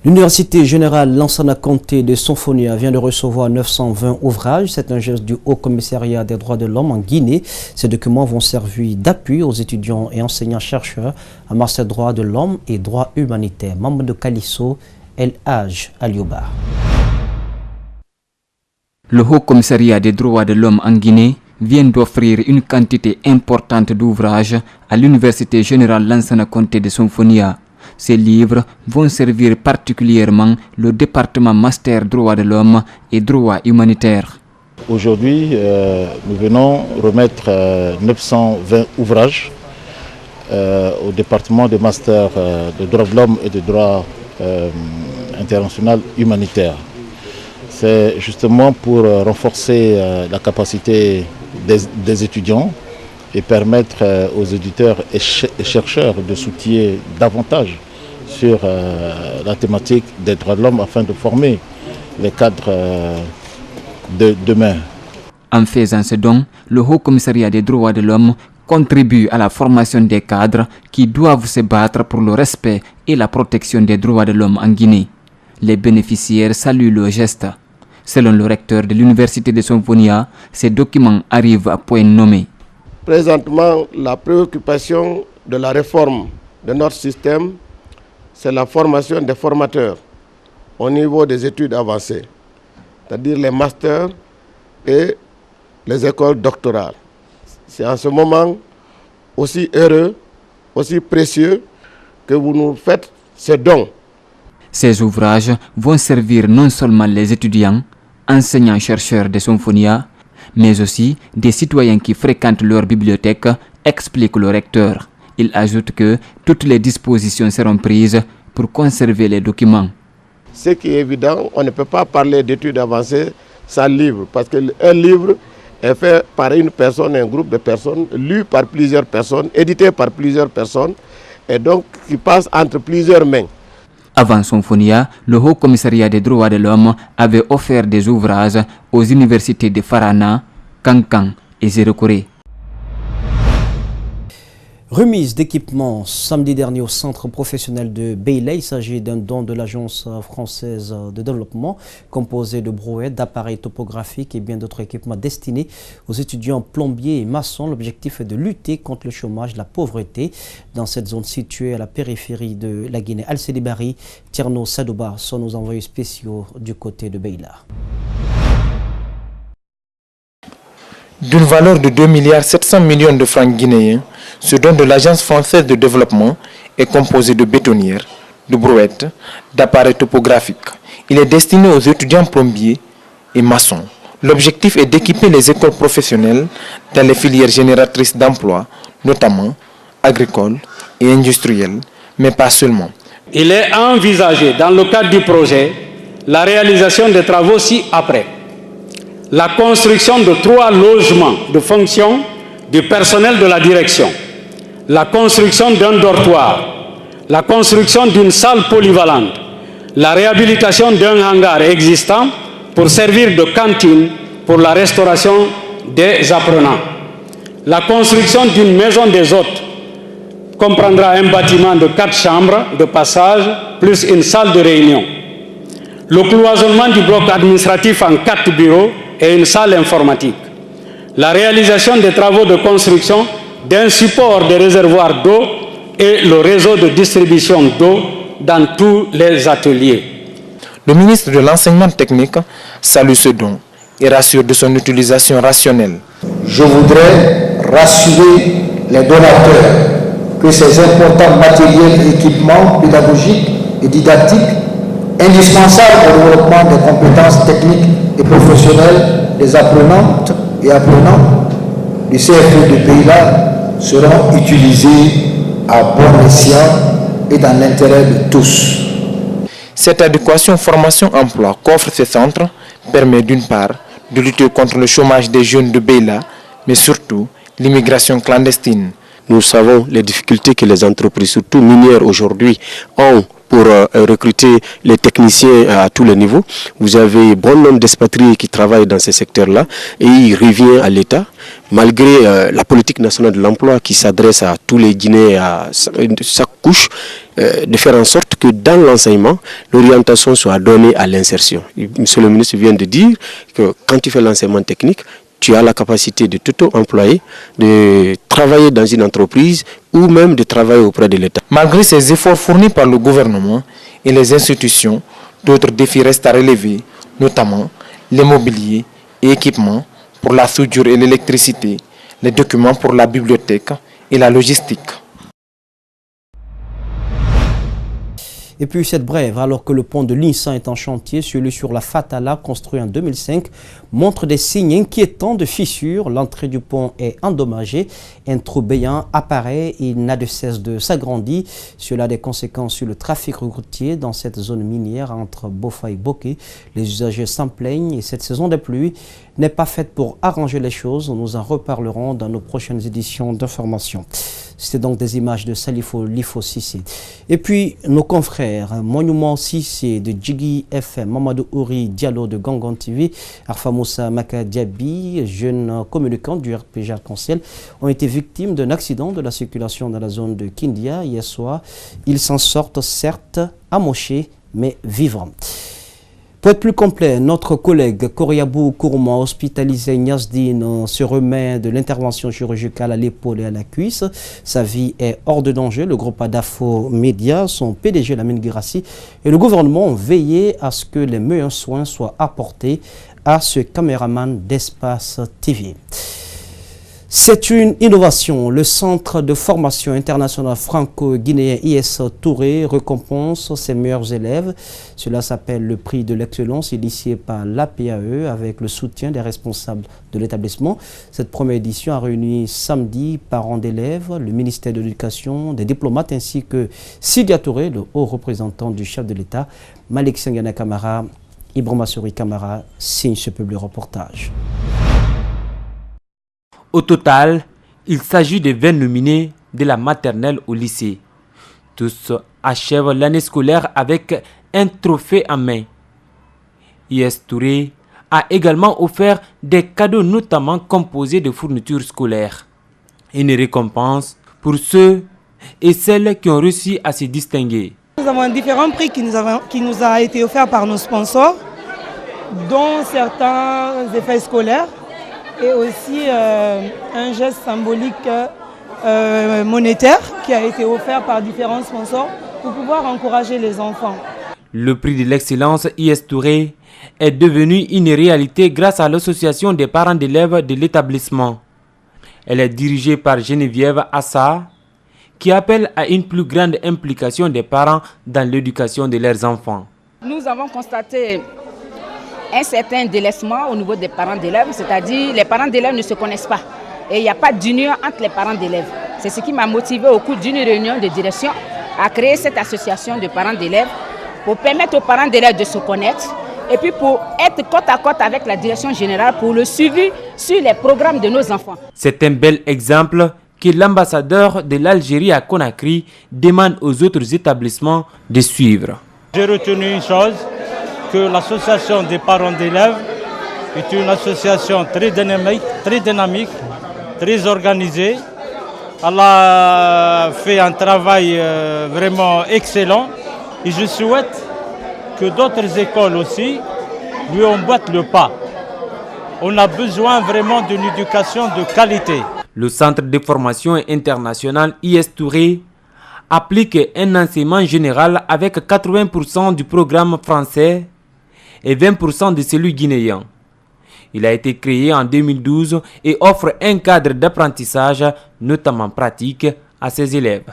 L'Université générale Lansana Conté de Sonfonia vient de recevoir 920 ouvrages. C'est un geste du Haut Commissariat des droits de l'homme en Guinée. Ces documents vont servir d'appui aux étudiants et enseignants-chercheurs en matière de droits de l'homme et droits humanitaires. Membre de Calisso, El Haj Alioba. Le Haut Commissariat des droits de l'homme en Guinée vient d'offrir une quantité importante d'ouvrages à l'Université générale Lansana Conté de Sonfonia. Ces livres vont servir particulièrement le département master droits de l'homme et droits humanitaires. Aujourd'hui, nous venons remettre 920 ouvrages au département de master de droits de l'homme et de droits international humanitaires. C'est justement pour renforcer la capacité des étudiants et permettre aux éditeurs et chercheurs de s'outiller davantage sur la thématique des droits de l'homme afin de former les cadres de demain. En faisant ce don, le Haut Commissariat des droits de l'homme contribue à la formation des cadres qui doivent se battre pour le respect et la protection des droits de l'homme en Guinée. Les bénéficiaires saluent le geste. Selon le recteur de l'Université de Sonfonia, ces documents arrivent à point nommé. Présentement, la préoccupation de la réforme de notre système, c'est la formation des formateurs au niveau des études avancées, c'est-à-dire les masters et les écoles doctorales. C'est en ce moment aussi heureux, aussi précieux que vous nous faites ce don. Ces ouvrages vont servir non seulement les étudiants, enseignants-chercheurs de Sonfonia, mais aussi des citoyens qui fréquentent leur bibliothèque, explique le recteur. Il ajoute que toutes les dispositions seront prises pour conserver les documents. Ce qui est évident, on ne peut pas parler d'études avancées sans livre, parce qu'un livre est fait par une personne, un groupe de personnes, lu par plusieurs personnes, édité par plusieurs personnes, et donc qui passe entre plusieurs mains. Avant Sonfonia, le Haut Commissariat des droits de l'homme avait offert des ouvrages aux universités de Farana, Kankan et Zérokoré. Remise d'équipements samedi dernier au centre professionnel de Beila. Il s'agit d'un don de l'Agence française de développement composé de brouettes, d'appareils topographiques et bien d'autres équipements destinés aux étudiants plombiers et maçons. L'objectif est de lutter contre le chômage, la pauvreté dans cette zone située à la périphérie de la Guinée. Al-Sedi Bari, Tierno Sadouba sont nos envoyés spéciaux du côté de Beila. D'une valeur de 2,7 milliards de francs guinéens, ce don de l'Agence française de développement est composé de bétonnières, de brouettes, d'appareils topographiques. Il est destiné aux étudiants plombiers et maçons. L'objectif est d'équiper les écoles professionnelles dans les filières génératrices d'emplois, notamment agricoles et industrielles, mais pas seulement. Il est envisagé dans le cadre du projet la réalisation des travaux ci-après. La construction de 3 logements de fonction du personnel de la direction, la construction d'un dortoir, la construction d'une salle polyvalente, la réhabilitation d'un hangar existant pour servir de cantine pour la restauration des apprenants, la construction d'une maison des hôtes comprendra un bâtiment de 4 chambres de passage plus une salle de réunion, le cloisonnement du bloc administratif en 4 bureaux et une salle informatique. La réalisation des travaux de construction d'un support de réservoir d'eau et le réseau de distribution d'eau dans tous les ateliers. Le ministre de l'Enseignement technique salue ce don et rassure de son utilisation rationnelle. Je voudrais rassurer les donateurs que ces importants matériels et équipements pédagogiques et didactiques indispensables au développement des compétences techniques et professionnelles des apprenantes et apprenants du CFE de Beila seront utilisés à bon escient et dans l'intérêt de tous. Cette adéquation formation-emploi qu'offre ce centre permet d'une part de lutter contre le chômage des jeunes de Beila, mais surtout l'immigration clandestine. Nous savons les difficultés que les entreprises, surtout minières aujourd'hui, ont pour recruter les techniciens à tous les niveaux. Vous avez bon nombre d'expatriés qui travaillent dans ces secteurs-là et il revient à l'État, malgré la politique nationale de l'emploi qui s'adresse à tous les Guinéens, à chaque couche, de faire en sorte que dans l'enseignement, l'orientation soit donnée à l'insertion. Monsieur le ministre vient de dire que quand tu fais l'enseignement technique, tu as la capacité de t'auto-employer, de travailler dans une entreprise ou même de travailler auprès de l'État. Malgré ces efforts fournis par le gouvernement et les institutions, d'autres défis restent à relever, notamment l'immobilier et équipements pour la soudure et l'électricité, les documents pour la bibliothèque et la logistique. Et puis cette brève, alors que le pont de l'Insan est en chantier, celui sur la Fatala, construit en 2005, montre des signes inquiétants de fissures. L'entrée du pont est endommagée, un trou béant apparaît, il n'a de cesse de s'agrandir. Cela a des conséquences sur le trafic routier dans cette zone minière entre Bofa et Boké. Les usagers s'en plaignent et cette saison de pluie n'est pas faite pour arranger les choses. Nous en reparlerons dans nos prochaines éditions d'information. C'était donc des images de Salifo Lifo Sissé. Et puis, nos confrères, Monument Sissé de Djigui FM, Mamadou Ouri Diallo de Gangon TV, Arfa Moussa Maka Diaby, jeune communicant du RPG Arc-en-Ciel, ont été victimes d'un accident de la circulation dans la zone de Kindia hier soir. Ils s'en sortent certes amochés, mais vivants. Pour être plus complet, notre collègue Koriabou Kourma, hospitalisé Niasdine, se remet de l'intervention chirurgicale à l'épaule et à la cuisse. Sa vie est hors de danger. Le groupe Adafo Média, son PDG Lamine Girassi et le gouvernement ont veillé à ce que les meilleurs soins soient apportés à ce caméraman d'Espace TV. C'est une innovation. Le Centre de formation internationale franco-guinéen IS Touré récompense ses meilleurs élèves. Cela s'appelle le prix de l'excellence initié par l'APAE avec le soutien des responsables de l'établissement. Cette première édition a réuni samedi parents d'élèves, le ministère de l'Éducation, des diplomates ainsi que Sidia Touré, le haut représentant du chef de l'État. Malik Sengana Kamara, Ibrahima Souri Kamara signe ce public reportage. Au total, il s'agit de 20 nominés de la maternelle au lycée. Tous achèvent l'année scolaire avec un trophée en main. IS Touré a également offert des cadeaux notamment composés de fournitures scolaires. Une récompense pour ceux et celles qui ont réussi à se distinguer. Nous avons différents prix qui nous a été offerts par nos sponsors, dont certains effets scolaires. Et aussi un geste symbolique monétaire qui a été offert par différents sponsors pour pouvoir encourager les enfants. Le prix de l'excellence IS Touré est devenu une réalité grâce à l'association des parents d'élèves de l'établissement. Elle est dirigée par Geneviève Assa, qui appelle à une plus grande implication des parents dans l'éducation de leurs enfants. Nous avons constaté un certain délaissement au niveau des parents d'élèves, c'est-à-dire les parents d'élèves ne se connaissent pas et il n'y a pas d'union entre les parents d'élèves. C'est ce qui m'a motivé au cours d'une réunion de direction à créer cette association de parents d'élèves pour permettre aux parents d'élèves de se connaître et puis pour être côte à côte avec la direction générale pour le suivi sur les programmes de nos enfants. C'est un bel exemple que l'ambassadeur de l'Algérie à Conakry demande aux autres établissements de suivre. J'ai retenu une chose, que l'association des parents d'élèves est une association très dynamique, très organisée. Elle a fait un travail vraiment excellent et je souhaite que d'autres écoles aussi lui emboîtent le pas. On a besoin vraiment d'une éducation de qualité. Le Centre de formation internationale IS Touré applique un enseignement général avec 80% du programme français et 20% de celui guinéen. Il a été créé en 2012 et offre un cadre d'apprentissage, notamment pratique, à ses élèves.